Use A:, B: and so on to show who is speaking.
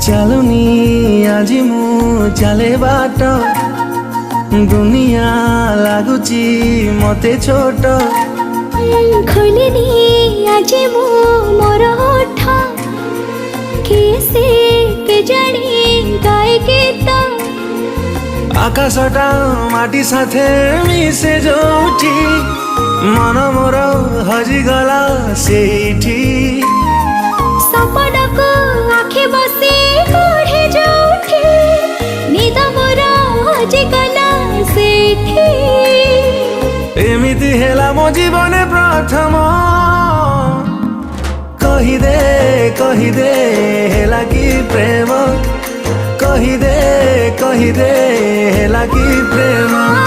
A: ଚାଲୁନି ଆଜି ମୁଁ ଚାଲେ ବାଟ ଦୁନିଆ ଲାଗୁଛି ମତେ ଛୋଟ
B: ଖୋଲିନି ଆଜି ମୁଁ ମୋର ଓଠ କିଏ କେଜାଣି ଗାଏ ଗୀତ
A: ଆକାଶଟା ମାଟି ସାଥେ ମିଶେ ଯୋଉଠି ମନ ମୋର ହଜିଗଲା ସେଇଠି
B: ସପନକୁ ଆଖି ବସି ପଢ଼େ ଯୋଉଠି ନିଦ ମୋର ହଜିଗଲା ସେଇଠି
A: ଏମିତି ହେଲା ମୋ ଜୀବନେ ପ୍ରଥମ କହିଦେ ହେଲା କି ପ୍ରେମ କହିଦେ ହେଲା କି ପ୍ରେମ।